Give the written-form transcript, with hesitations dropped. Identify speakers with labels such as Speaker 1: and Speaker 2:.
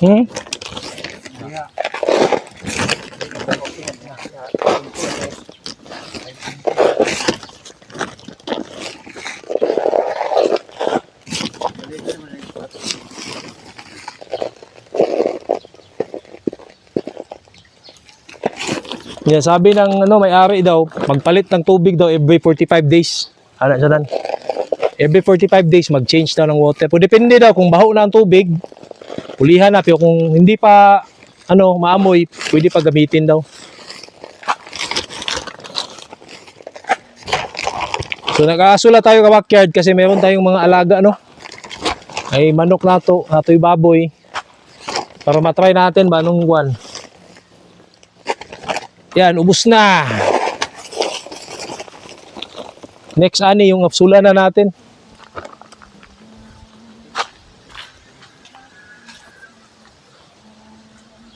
Speaker 1: Hmm? Yeah, sabi ng may-ari daw, magpalit ng tubig daw every 45 days. Ano siya dan? Every 45 days mag-change daw ng water. Pero depende daw kung baho na ang tubig, pulihan na. Pero kung hindi pa maamoy, pwede pa gamitin daw. So nag-aasula tayo ka backyard kasi meron tayong mga alaga ay manok nato'y baboy. Para matry natin ba anong buwan. Yan, ubos na. Next ani yung apsula na natin.